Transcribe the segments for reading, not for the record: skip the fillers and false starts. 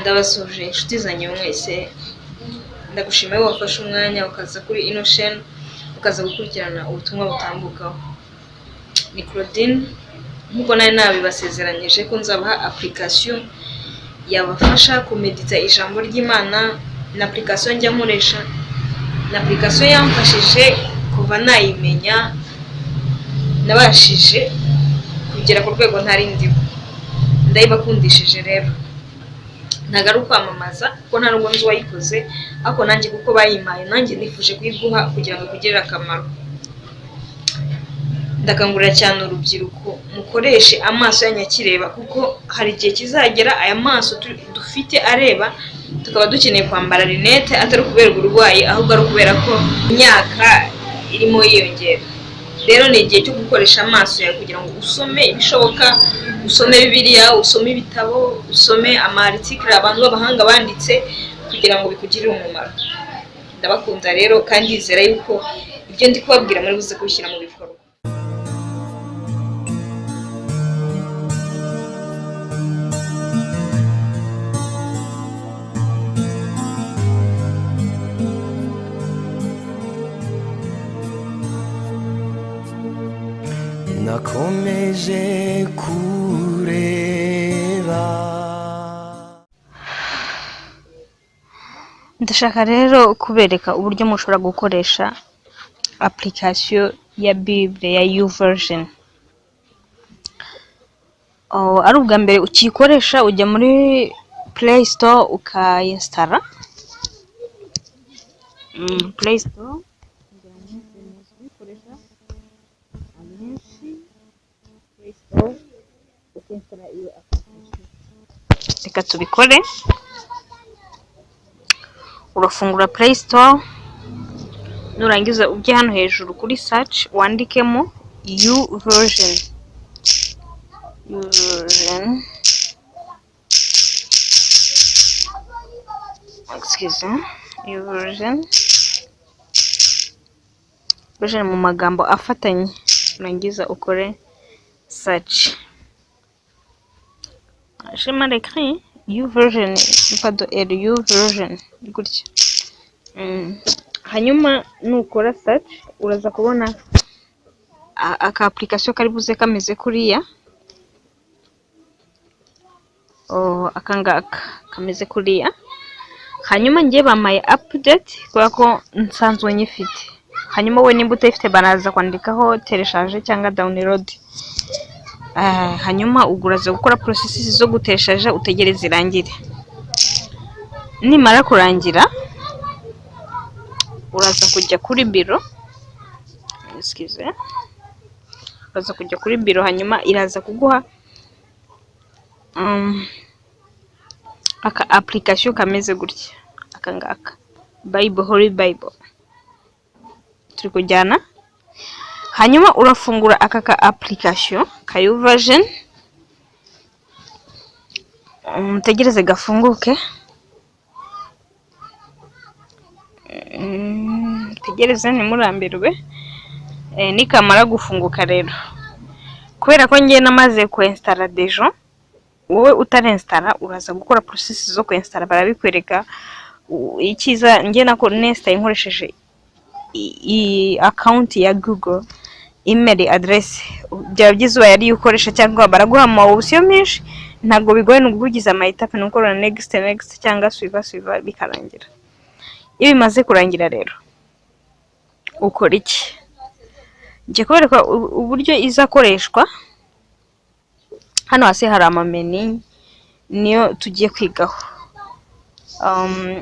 ndabasuje inshuti zanjye mwese, ndagushimiye wafashe umwanya ukaza kuri Innocent ukaza gukurikirana ubutumwa butambukaho. Ni Claudine, nkuko nari nabibasezeranyije ko nzabaha application yabafasha kumedita ijambo ry'Imana. Na application njya nkoresha, na application yamfashije kuva nayimenya, nabashije kugera ku rwego ntari ndiho. Ndayibakundishije rero, ntago ari ukwamamaza kuko nta nubwo nzi uwayikoze, ariko nanjye kuko bayimpaye nanjye nifuje kuyiguha kugira ngo ikugirire akamaro. Ndakangurira cyane urubyiruko mukoreshe amaso yanyu akireba, kuko hari igihe kizagera aya maso dufite areba tukaba dukeneye kwambara rinete, atari kubera uburwayi ahubwo ari kubera ko imyaka irimo yiyongera. Rero ni igihe cyo gukoresha amaso yawe kugira ngo usome ibishoboka, usome Bibiliya, usome ibitabo, usome ama-article abantu b'abahanga banditse kugira ngo bikugirire umumaro. Ndabakunda rero kandi nizera yuko ibyo ndi kubabwira muri buze kubishyira mu bikorwa. nakomeje kureba. Ndashaka rero kubereka uburyo mushobora gukoresha application ya Bible ya YouVersion. Ari ubwa mbere ukikoresha, ujya muri Play Store ukayinstara. Play Store reka tubikore. Urafungura Play Store, nurangiza ujye hano hejuru kuri search wandikemo YouVersion. YouVersion mu magambo afatanye, urangiza ukore search. Chemin d'écrit YouVersion, YouVersion gutya. Hanyuma nukora search uraza kubona aka application kari buze kameze kuriya. Akangaka kameze kuriya. Hanyuma ngiye bamaye update kubera ko nsanzwe nyifite. Hanyuma we nimba utayifite baraza kwandikaho telecharge cyangwa download. Hanyuma uguraza gukora processes zo guteshaje, utegereze irangire. Nimara kurangira uraza kujya kuri biro. Uraza kujya kuri biro, hanyuma iraza kuguha aka application kameze gutya. Akangaka Bible, Holy Bible turi kujyana. Hanyuma urafungura aka application ka YouVersion, mutegereze gafunguke. Tegereze ntimurambirwe. Nikamara gufunguka rero, kubera ko ngiye namaze kuinstalla deja, wowe utarinstalla uraza gukora process zo kuinstalla, barabikwereka. Ikiza ngiye nako nesta inkoresheje account ya Google, email address. Byaba byiza yari ukoresha cyangwa baraguha ama option menshi, ntago bigoye n'ugugiza ama etape nuko na next cyangwa suiva bikarangira. Iyo bimaze kurangira rero ukora iki? Ngiye kubereka uburyo izakoreshwa. Hano hasi hari ama menu niyo tugiye kwigaho.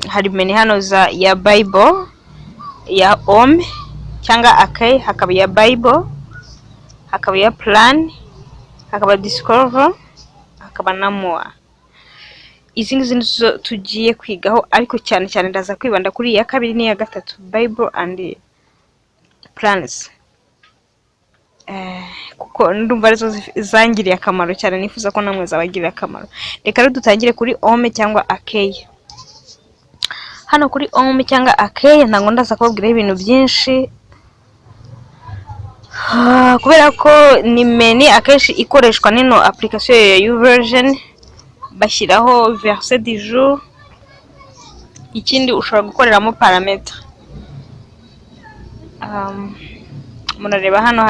Hari menu hano ya Bible, ya Home cyangwa Akay, hakaba ya Bible, hakaba ya Plan, hakaba Discover, hakaba na More. Izi ngizi nizo tugiye kwigaho, ariko cyane cyane ndaza kwibanda kuri ya kabiri n'iya gatatu, Bible and Plans. Kuko ndumva arizo zangiriye akamaro cyane, nifuza ko namwe zabagirira akamaro. Reka rero dutangire kuri Home cyangwa Akay. Hano kuri Home cyangwa Akay ntango ndaza kubabwira ibintu byinshi, kubera ko ni menu akenshi ikoreshwa nino application ya YouVersion. bashyiraho verset du jour. Ikindi ushobora gukoreramo parametre. Murareba hano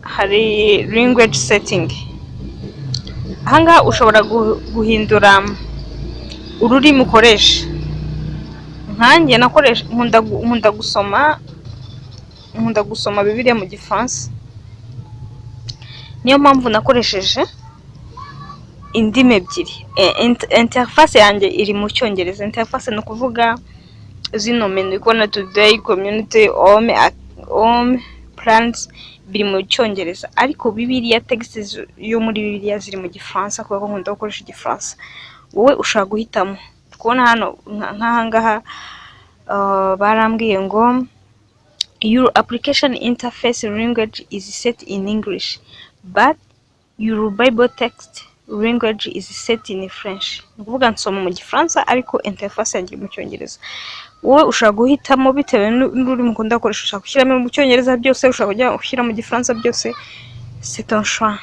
hari language setting. Ahangaha ushobora guhindura ururimi ukoresha. Nkanjye nakoresha nkunda gusoma Bibiliya mu Gifaransa, niyo mpamvu nakoresheje indimi ebyiri. Interface yanjye iri mu Cyongereza. Interface ni ukuvuga zino menu ikona today, community, home, plans biri mu Cyongereza, ariko Bibiliya text yo muri Bibiliya ziri mu Gifaransa kuko nkunda gukoresha Igifaransa. Wowe ushaka guhitamo. Kubona hano nk'ahangaha barambwiye ngo your application interface language is set in English but your Bible text language is set in French. Ni ukuvuga nsoma mu Gifaransa ariko interface yanjye mu Cyongereza. Wowe ushaka guhitamo bitewe n'ururimi ukunda gukoresha. Ushaka gushyiramo mu Cyongereza byose, ushaka kujya ushyira mu Gifaransa byose, c'est ton choix.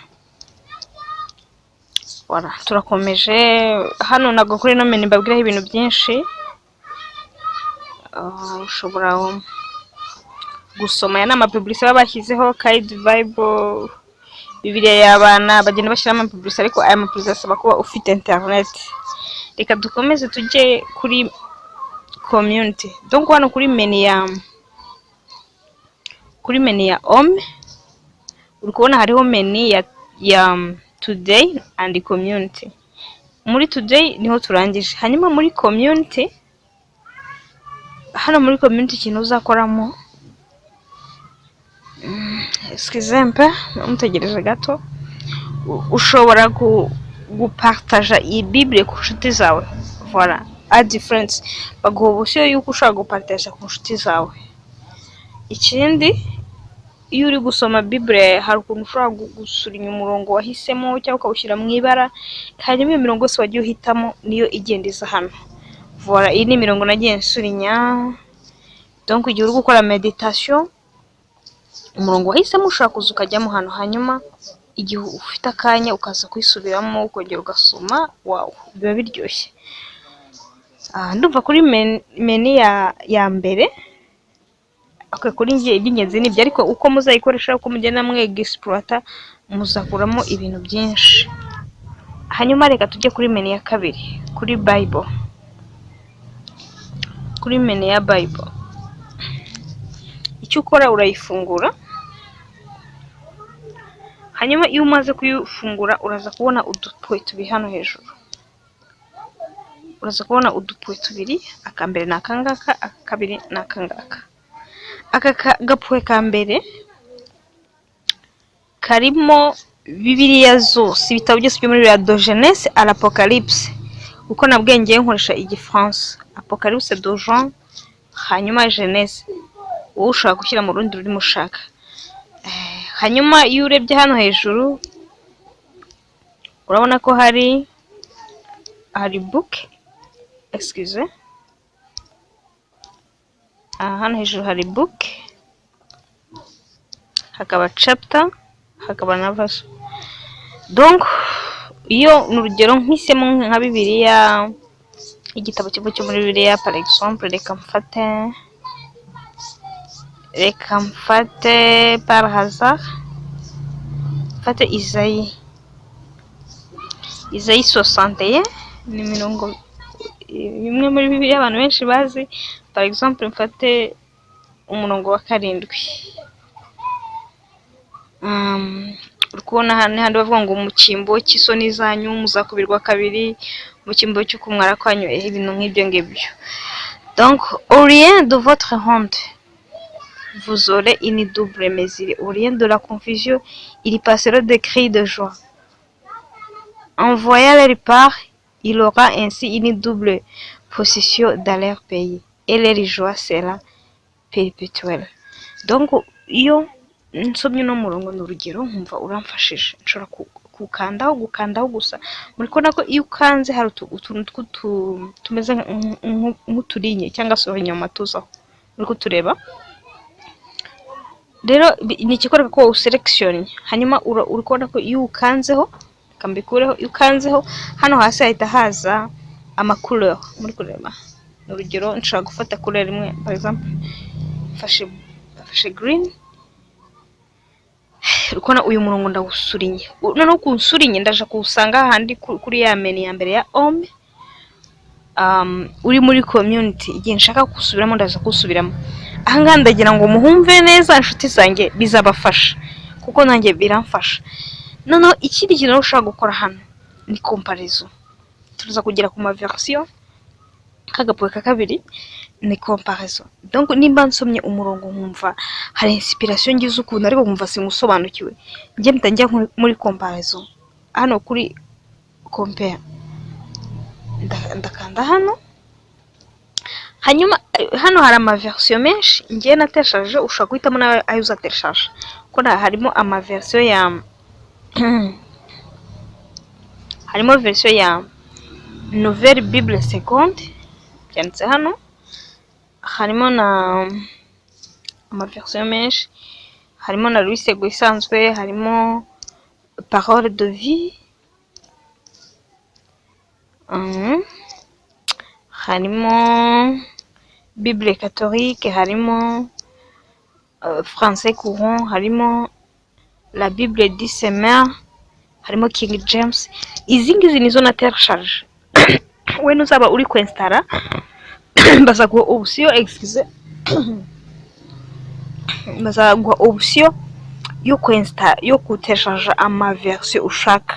Voilà, turakomeje hano. Ntabwo kuri no menu mbabwiraho ibintu byinshi. Ushobora gusoma aya nama publicité baba bashyizeho Kid Bible, Bibiliya y'abana, bagenda bashyiramo publicité, ariko aya publicité asaba kuba ufite internet. Reka dukomeze tujye kuri community. Donc hano kuri menu ya home uri kubona hariho menu ya today and community. Muri today niho turangije. Hanyuma muri community, hano muri community ikintu uzakoramo, excusez-moi mutegereje gato, ushobora gupartager iyi Bible ku nshuti zawe. Voilà, add friends, baguha ubushyo yuko ushaka gupartager ku nshuti zawe. Ikindi, iyo uri gusoma Bible hari ukuntu ushobora gusurinya umurongo wahisemo cyangwa ukawushyira mu ibara, hanyuma iyo mirongo yose wagiye uhitamo niyo igenda iza hano. Voilà, iyi ni imirongo nagiye nsurinya. Donc igihe uri gukora meditation, umurongo wahisemo ushaka kuza ukajyamo hano, hanyuma igihe ufite akanya ukaza kwisubiramo ukongera ugasoma. Wow, biba biryoshye. Ndumva kuri menu ya mbere kuri ngiye iby'ingenzi nibyo, ariko uko muzayikoresha, uko mugenda exploiter, muzakuramo ibintu byinshi. Hanyuma reka tujye kuri menu ya kabiri, kuri Bible. Kuri menu ya Bible icyo ukora urayifungura, hanyuma iyo umaze kuyifungura uraza kubona udupuwe tubiri hano hejuru. Uraza kubona udupuwe tubiri, akambere ni akangaka, akabiri ni akangaka. Aka gapuwe ka mbere karimo Bibiliya zose, ibitabo byose byo muri de Genèse à l'Apocalypse. Uko nabwengeye nkoresha Igifaransa, Apocalypse de Jean, hanyuma Genèse. Wowe ushaka gushyira mu rundi rurimi ushaka. Hanyuma iyo urebye hano hejuru urabona ko hari book, excuse, hano hejuru hari book, hakaba chapter, hakaba na verse. Donc iyo n'urugero nk'isemo nka Bibiliya, igitabo cyo muri Bibiliya par exemple, reka mfate par hasard, mfate Isaïe 61, ni mirongo imwe muri Bibiliya abantu benshi bazi. Par exemple mfate umurongo wa 7. Uri kubona hano bavuga ngo mu cyimbo cy'isoni zanyu muzakubirwa kabiri, mu cyimbo cyo kumwara kwanyu, ibintu nk'ibyo ngibyo. Donc au rien de votre honte vous aurez une double mesure, au rien de la confusion il passera des cris de joie. En voyant leur part, il aura ainsi une double possession dans leur pays, et leur joie sera perpétuelle. Donc iyo nsomye no murongo n'urugero nkumva uramfashije, nshobora gukandaho gusa. Muri kubona ko iyo ukanze hari utuntu tumeze nk'uturinye cyangwa se inyuma tuzaho, muri kutureba. rero ni ikikwereka ko uselection, hanyuma uri kubona ko iyo ukanzeho kambikureho, iyo ukanzeho hano hasi hahita haza ama couleur muri kureba. Urugero nshaka gufata couleur imwe, par exemple fashe green, urikona uyu murongo ndawusurinye, noneho kunsurinye ndaje kuwusanga handi kuri ya menu ya mbere ya home, uri muri community. Igihe nshaka kusubiramo ndaza kusubiramo. Ahangaha ndagira ngo muhumve neza inshuti zanjye, bizabafasha kuko nanjye biramfasha. Noneho ikindi kintu ushaka gukora hano ni comparaison. Tuza kugera ku ma version, kagapuwe ka kabiri ni comparaison. Donc nimba nsomye umurongo nkumva hari inspiration ngize ukuntu ariko nkumva simusobanukiwe, njye mtangiye muri comparaison. Hano kuri compare ndakanda hano, hanyuma hano hari ama version menshi ngiye nateshaje, ushaka guhitamo nawe ayo uzateshaje. Ko harimo ama version ya harimo version ya Nouvelle Bible Seconde byanditse hano, harimo na ama version menshi, harimo na Louis Sego isanzwe, harimo Parole de Vie, harimo Bible catholique, harimo Français courant, harimo la Bible du Semeur, harimo King James. Izi ngizi nizo natersharge. We nuzaba uri kwinstara bazaguha option, excuse, bazaguha option yo kwinstara, yo kuteshaje ama version ushaka.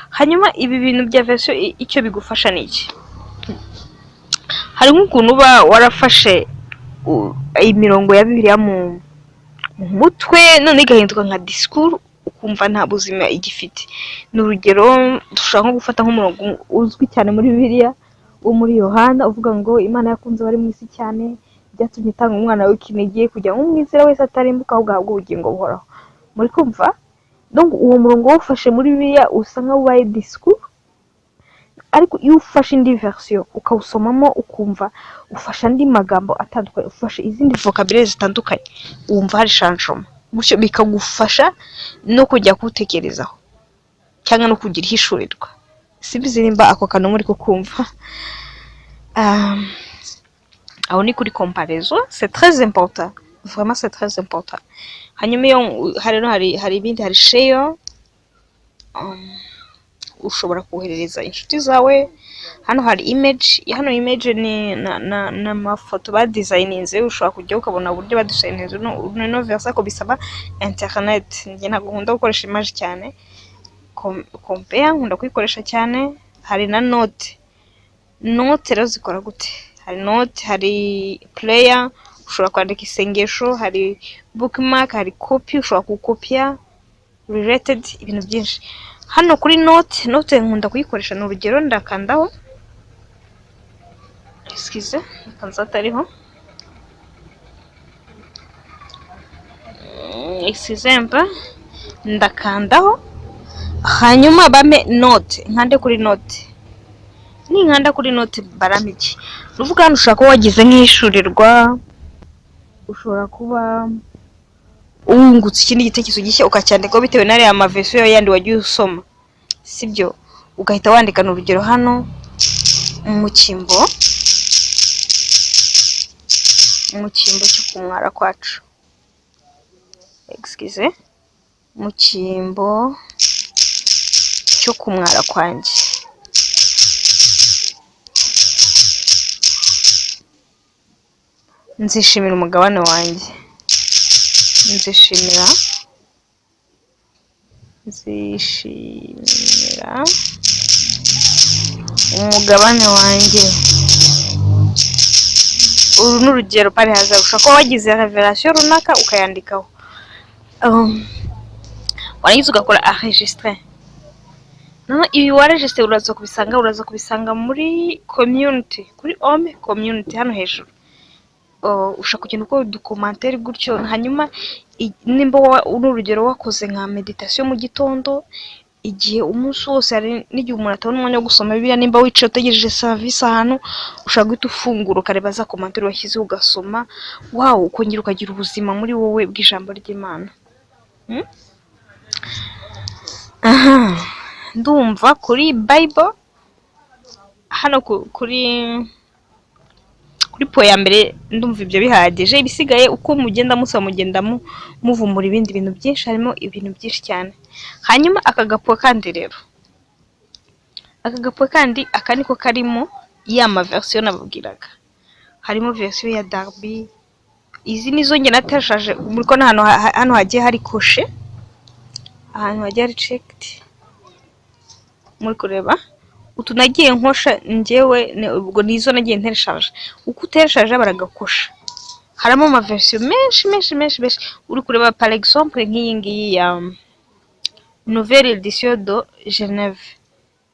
Hanyuma ibi bintu bya version icyo bigufasha niki? Hari nk'ukuntu uba warafashe imirongo ya Bibiliya mu mutwe none igahinduka nka discours, ukumva nta buzima igifite. N'urugero dushaka gufata nk'umurongo uzwi cyane muri Bibiliya wo muri Yohana uvuga ngo Imana yakunze bari mu isi cyane byatumye itanga umwana w'ikinege kugira ngo umwizera wese atarimbuka ahubwo ahabwe ubugingo buhoraho. Muri kumva? Donc uwo murongo wafashe muri Bibiliya usa nka wabaye discours, ariko iyo ufashe indi version ukawusomamo ukumva ufasha andi magambo atandukanye, ufashe izindi vocabulaire zitandukanye, wumva hari changement. Gutyo bikagufasha no kujya kutekerezaho cyangwa no kugira hishurirwa. Sibizirimba ako kantu muri kukumva. Aho ni kuri comparaison, c'est très important, vraiment c'est très important. Hanyuma iyo hari ibindi, hari share, ushobora koherereza inshuti zawe. Hano hari image, hano image ni na mafoto ba designinze, ushobora kujya ukabona uburyo ba designinze no versa ko bisaba internet. Ngiye ntabwo nkunda gukoresha image cyane, compare nkunda kuyikoresha cyane. Hari na note rero zikora gute? Hari note, hari player, ushobora kwandika isengesho, hari bookmark, hari copy, ushobora gukopya, related, ibintu byinshi. Hano kuri note nkunda kuyikoresha. N'urugero ndakandaho, excuse, kanzata ariho, example, ndakandaho, hanyuma bame note, nkande kuri note. Ni nkanda kuri note baramiki. Ruvuga hano ushaka ko wagize nk'ishurirwa, ushobora kuba ungutse ikindi gitekerezo gishya ukacyandikaho bitewe n'ari ama version yandi wagiye usoma, sibyo? Ugahita wandika n'urugero hano mu cyimbo cyo kumwara kwacu, excuse, mu cyimbo cyo kumwara kwanjye. Nzishimira umugabane wanjye, nzishimira umugabane wanjye. Uru n'urugero pari haza ushaka wagize revelation runaka ukayandikaho. Warangiza ugakora enregistrer. None ibi waregistre uraza kubisanga muri community, kuri home community hano hejuru. Ushaka kugenda uko documentary gutyo. Hanyuma nimba n'urugero wakoze nka meditation mu gitondo, igihe umunsi wose hari n'igihe umuntu atabona umwanya wo gusoma Bibiliya, nimba wicaye utegereje service ahantu ushobora guhita ufungura ukareba za komantere washyizeho ugasoma, wawu, ukongera ukagira ubuzima muri wowe bw'ijambo ry'Imana. Aha, ndumva kuri Bible hano kuri po ya mbere ndumva ibyo bihagije. Ibisigaye uko mugenda musoma mugenda muvumbura ibindi bintu byinshi, harimo ibintu byinshi cyane. Hanyuma aka gapo kandi rero, aka niko karimo ya ma version nababwiraga. Harimo version ya Darby, izi nizo nge nateshaje, muri ko hano hagiye hari koshe, ahantu hagiye hari checked, muri kureba utu nagiye nkosha njyewe, ubwo nizo nagiye ntereshaje. Uko utereshaje baragakosha, harimo ama version menshi. Uri kureba par exemple nk'iyi ngiyi ya nouvelle édition de Genève,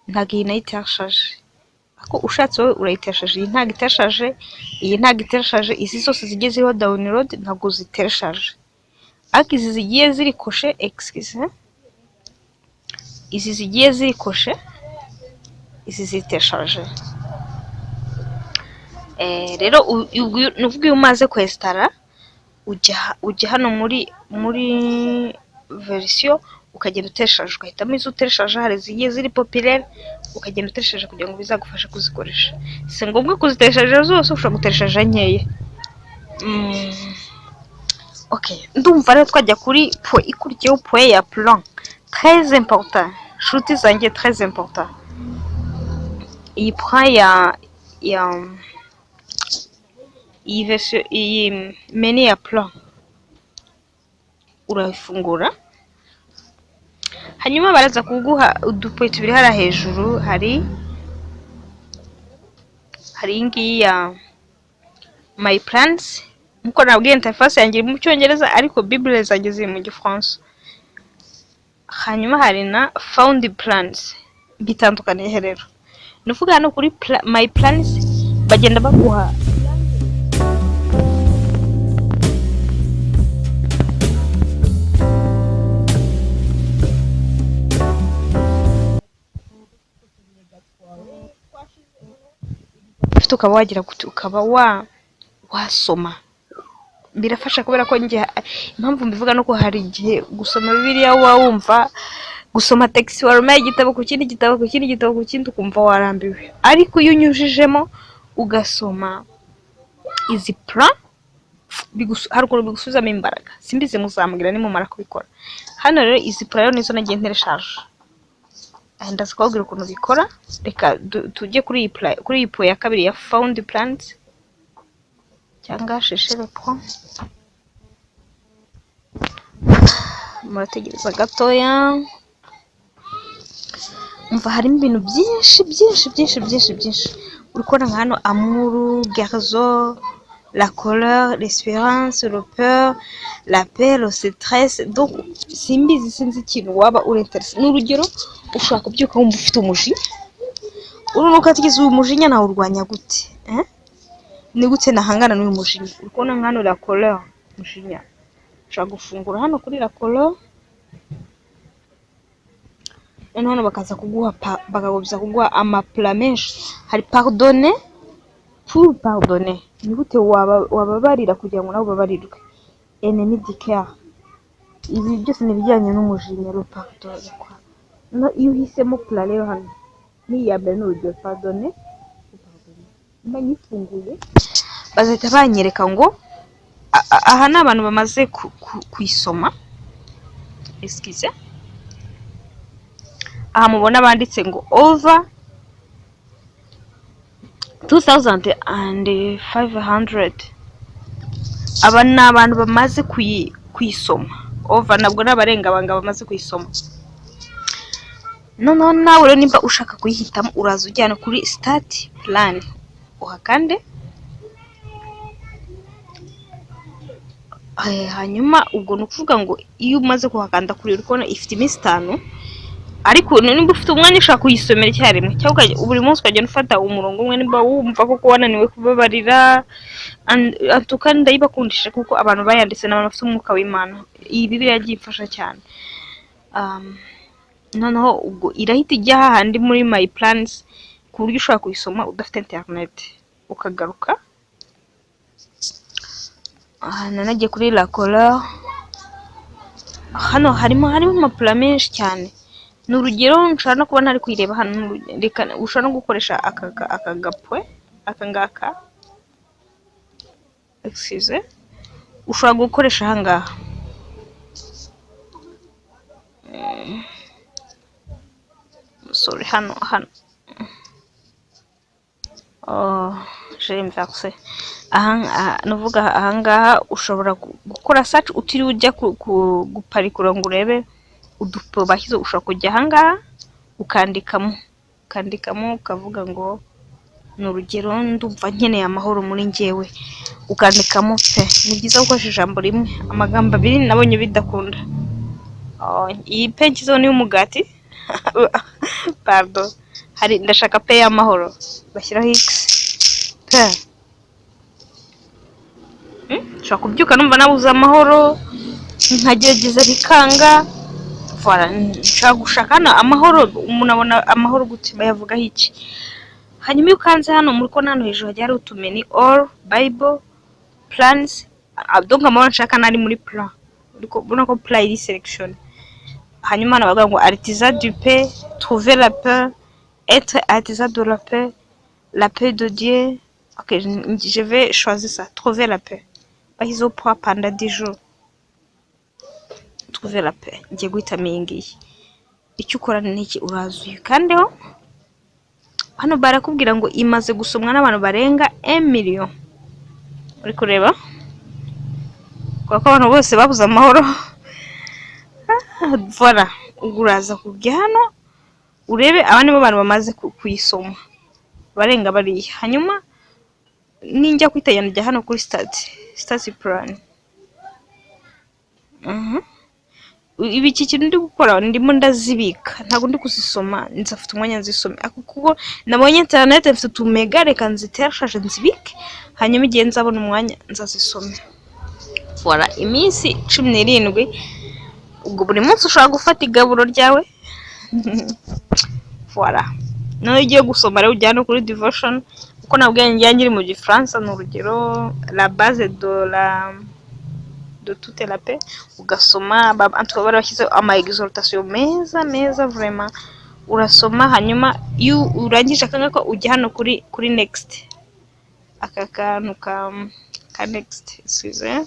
ntabwo iyi nayitereshaje, ako ushatse wowe urayitereshaje. Iyi ntabwo itereshaje, iyi ntabwo itereshaje, izi zose zigiye ziriho download ntabwo zitereshaje. Ariko izi zigiye ziri koshe, excuse, izi zigiye ziri koshe, izi zitereshaje. Rero nuvuga iyo umaze kwestara ujya hano muri version ukagenda uteshaje, ugahitamo izo uteshaje, hari zigiye ziri populaire ukagenda uteshaje kugira ngo bizagufashe kuzikoresha. Si ngombwa kuziteshaje zose, ushobora guteshaje nkeya. Okay, ndumva rero twajya kuri po ikurikiyeho, po ya plan très important, nshuti zanjye, très important. Iyi point iyi version, iyi menu ya plan urayifungura, hanyuma baraza kuguha udupoye tubiri hara hejuru. hari ingiyi ya my plans, nkuko nabwiye interface yanjye mu cyongereza ariko bible zanjye ziri mu gifaransa. Hanyuma hari na found plans, bitandukanye rero. Nuvuga hano kuri my plans bagenda baguha ukaba wagira gute, ukaba wasoma. Birafasha kubera ko njye impamvu mbivuga nuko hari igihe gusoma Bibiliya wumva gusoma text warumeye igitabo ku kindi gitabo ku kindi gitabo ku kindi ukumva warambiwe, ariko iyo unyujijemo ugasoma izi plan hari ukuntu bigusubizamo imbaraga. Simbize muzambwira nimumara kubikora. Hano rero izi plan rero nizo nagiye ntereshaje, ndaza kubabwira ukuntu bikora. Reka tujye kuri iyi po ya kabiri ya found plans cyangwa chercher le point. Murategereza gatoya, umva harimo ibintu byinshi. Uri kubona nka hano amour, garzo, la colère, l'espérance, le peur, la paix, le stress. Donc simbizi, sinzi ikintu waba urinterese. N'urugero ushaka kubyuka wumva ufite umujinya, urunuka tigeze uyu mujinya nawe urwanya gute? Ni gute nahangana n'uyu mujinya? Uri kubona nka hano la colère, umujinya. Ushaka gufungura hano kuri la colère, hano bakaza kuguha bakagobya kuguha amapla menshi. Hari pardonner, pour pardonner, ni gute wababarira kugira ngo nawe ubabarirwe. Ennemi du cœur, ibi byose ni bijyanye n'umujinya. Le pardon, no iyo uhisemo pla rero hano ni ya mbere n'urugero pardonner, manyifunguye bazahita banyereka ngo aha ni abantu bamaze kuyisoma. Excuse, aha mubona banditse ngo over 2500. Aba ni abantu bamaze kuyisoma. Over nabwo n'abarenga banga bamaze kuyisoma. Noneho nawe rero nimba ushaka kuyihitamo uraza ujyana kuri start plan, uhakande. Hanyuma ubwo ni ukuvuga ngo iyo umaze kuhakanda kuri uri kubona ifite iminsi 5, ariko nimba ufite umwanya ushaka kuyisomera icyarimwe cyangwa buri munsi ukagenda ufata umurongo umwe, nimba wumva ko wananiwe kubabarira. Atukandi ndayibakundisha kuko abantu bayanditse n'abantu bafite umwuka w'Imana. Iyi Bibiliya yagiye ifasha cyane. noneho ubwo irahita ijya hahandi muri my plans ku buryo ushobora kuyisoma udafite internet, ukagaruka. Nanagiye kuri La Couleur, hano harimo amapula menshi cyane. Ni urugero nshobora no kuba ntari kuyireba hano, ushobora no gukoresha aka gapwe aka ngaka, excuse, ushobora gukoresha aha ngaha. Sorry, hano j'ai inversé. Nuvuga aha ngaha ushobora gukora search utiriwe ujya guparikura ngo urebe udupo bashyize. Ushobora kujya aha ngaha ukandikamo ukavuga ngo ni urugero ndumva nkeneye amahoro muri njyewe, ukandikamo pe. Ni byiza gukoresha ijambo rimwe, amagambo abiri nabonye bidakunda. Iyi pe nshyizeho ni umugati pardon, ndashaka pe y'amahoro, bashyiraho x pe. Nshobora kubyuka numva nabuze amahoro, nkagerageza bikanga. Nshaka gushaka hano amahoro. Umuntu abona amahoro gute? Bayavugaho iki? Hanyuma iyo ukanze hano muri kona hano hejuru hajya hari utumeni all bible plans. Donc amahoro nshaka nari muri plan, ubona ko plan iri selection. Hanyuma hano bavuga ngo artisan du paix, trouver la paix, être artisan de la paix de Dieu. Ok, je vais choisir ça, trouver la paix. Bahizo pour pendant 10 jours. Trouver la paix. Ngiye guhitamo iyi ngiyi. Icyo ukora ni iki? Urazuye kandeho. Hano barakubwira ngo imaze gusomwa n'abantu barenga 1 million. Uri kureba? Kuko abantu bose babuze amahoro. Voilà, uraza kujya hano urebe aba nibo bantu bamaze kuyisoma barenga bariya. Hanyuma ninjya kwitayana njya hano kuri stats plan. Ibi iki kintu ndi gukora ndimo ndazibika, ntago ndi kuzisoma, nzafite umwanya nzisome kuko nabonye internet mfite utumega, reka nziterashaje nzibike, hanyuma igihe nzabona umwanya nzazisome. Voilà, iminsi 17. Ubwo buri munsi ushobora gufata igaburo ryawe. Voilà, nawe ugiye gusoma rero ujyana kuri devotion, uko nabwiye njye mu Gifaransa. Ni urugero la base de toute la paix, ugasoma antuka barashyize ama exhortation meza vraiment, urasoma. Hanyuma iyo urangije akangako ujya hano kuri next, aka kantu ka next, excuse,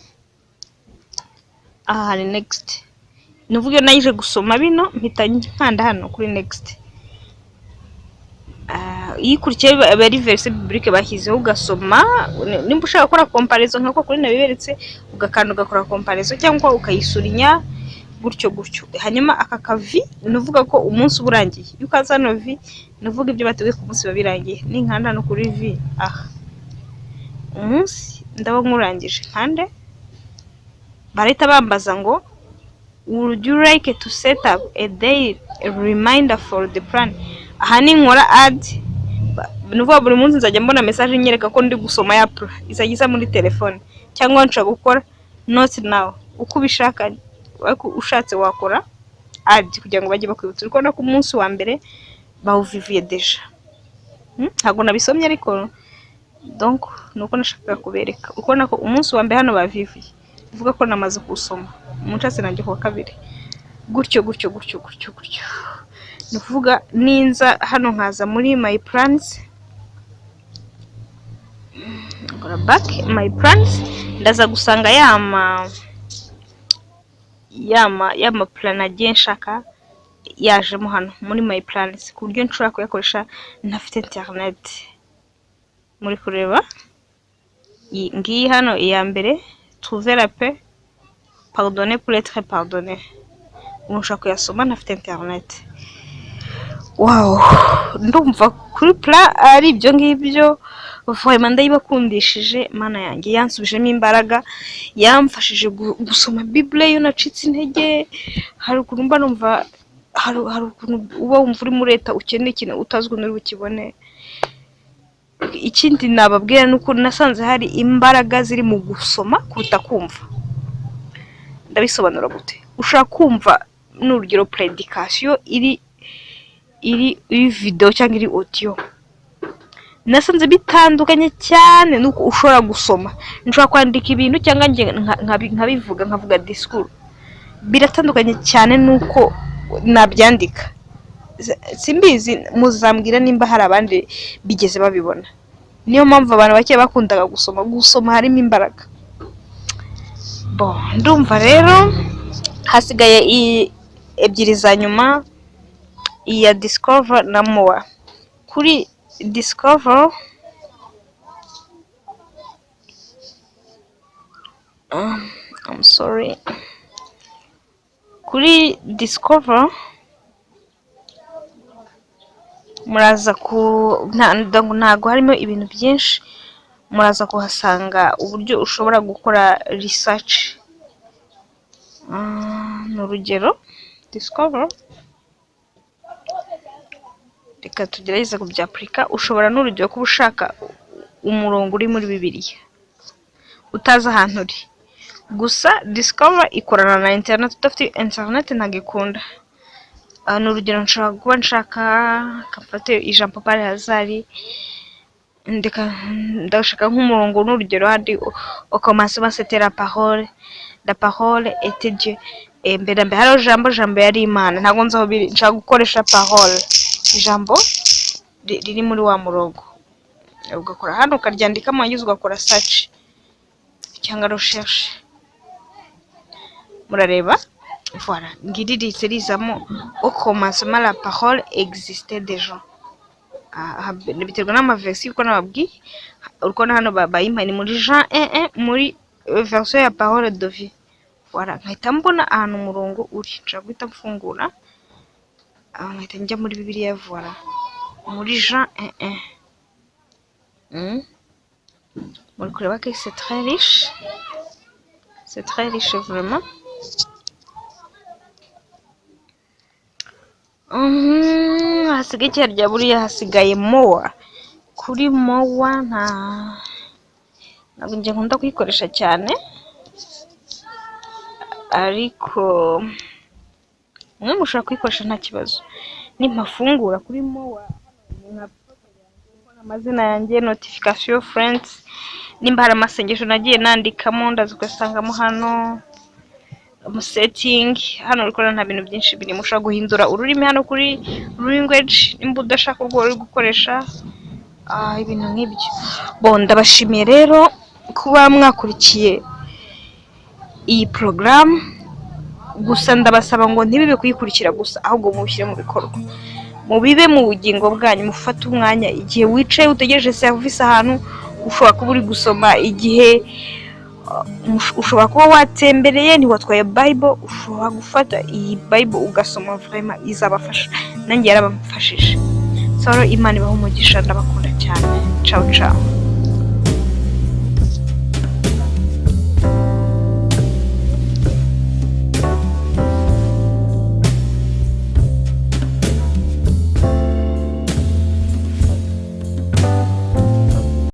hari next. Nuvuga nayije gusoma bino mpita nkanda hano kuri next. Ikurikiye bari verse biblique bashyizeho ugasoma. Nimba ushaka gukora comparison nkako kuri nabiberetse, ugakanda ugakora comparison cyangwa ukayisurinya gutyo. Hanyuma aka kavi nuvuga ko umunsi uburangiye. Iyo ukaza no vi nuvuga ibyo bateguye ku munsi babirangiye. Ninkanda no kuri vi, umunsi ndaba nkurangije nkande, barita bambaza ngo would you like to set up a day reminder for the plan. Aha ni nkora add, nuvuga buri munsi nzajya mbona message nyereka ko ndi gusoma ya pro, izagiza muri telefone. Cyangwa nshaka gukora not now, uko ubishaka. Ushatse wakora add kugira ngo bajye bakwibutsa. Uriko no ku munsi wa mbere bawuviviye deja. Ntago nabisomye ariko donc nuko nashaka kubereka. Uko nako umunsi wa mbere hano baviviye, uvuga ko namaze kusoma. Umunsi nanjye ku kabiri. Gutyo. Nuvuga ninza hano nkaza muri my plans, ngora back my plans, ndaza gusanga yama plan agiye nshaka yajemo hano muri my plans, ku buryo nshobora kuyakoresha ntafite internet. Muri kureba ngiyi hano iya mbere, trouver la paix, pardonner pour être pardonné. Ushaka kuyasoma ntafite internet. Wow, ndumva kuri plan ari ibyo ngibyo. Vraiment ndayibakundishije, mana yanjye yansubijemo imbaraga, yamfashije gusoma Bible yo nacitse intege. Hari ukuntu mba numva hari ukuntu uba wumva uri muri leta ukeneye ikintu utazwi n'uri bukibone. Ikindi nababwira nuko nasanze hari imbaraga ziri mu gusoma kuruta kumva. Ndabisobanura gute? Ushaka kumva n'urugero predikasiyo iri video cyangwa iri audio, nasanze bitandukanye cyane nuko ushobora gusoma. Nshobora kwandika ibintu cyangwa nkabivuga nkavuga discours, biratandukanye cyane nuko nabyandika. Simbizi, muzambwira nimba hari abandi bigeze babibona. Niyo mpamvu abantu bake bakundaga gusoma harimo imbaraga. Ndumva rero hasigaye ebyiri za nyuma, iya Discover na More. Kuri Discover I'm sorry, kuri Discover muraza ntago harimo ibintu byinshi, muraza kuhasanga uburyo ushobora gukora research. N'urugero Discover, reka tugerageze kubyapurika. Ushobora n'urugero kuba ushaka umurongo uri muri Bibiliya utazi ahantu uri, gusa Discover ikorana na internet. Udafite internet ntabwo ikunda. N'urugero nshobora kuba nshaka kafate ijambo par hasard, ndashaka nk'umurongo. N'urugero handi au commencement c'était la parole était Dieu. Mbere hariho jambo yari Imana, ntabwo nzaho biri. Nshaka gukoresha parole, ijambo riri muri wa murongo, ugakora hano ukaryandikamo, wagize ugakora search cyangwa recherche. Murareba, voilà, ngiri rizamo au commencement la parole existait déjà. Biterwa n'amaversion uko nababwiye. Uriko hano bayimpaye muri Jean 1:1 muri version ya parole de vie. Voilà, nkahita mbona ahantu umurongo uri, nshaka guhita mfungura nkahita njya muri Bibiliya. Voilà, muri Jean 1:1. Muri kureba que c'est très riche vraiment. Hasigaye cyarya buriya, hasigaye More. Kuri More ntabwo njye nkunda kuyikoresha cyane, ariko mwe mushobora kuyikoresha nta kibazo. Nimpafungura kuri More amazina yanjye, notification, friends, nimba hari amasengesho nagiye nandikamo ndaza ugasangamo hano mu setting. Hano urikora nta bintu byinshi biri, mushobora guhindura ururimi hano kuri language nimba udashaka urwo uri gukoresha ibintu nk'ibyo. Ndabashimiye rero kuba mwakurikiye iyi program, gusa ndabasaba ngo ntibibe kuyikurikira gusa, ahubwo mubishyire mu bikorwa, mubibe mu bugingo bwanyu. Mufate umwanya, igihe wicaye utegereje service ahantu, ushobora kuba uri gusoma, igihe ushobora kuba watembereye ntiwatwaye Bible, ushobora gufata iyi Bible ugasoma. Vraiment izabafasha, nanjye yarabamfashije. Imana ibahe umugisha, ndabakunda cyane. Ciao ciao.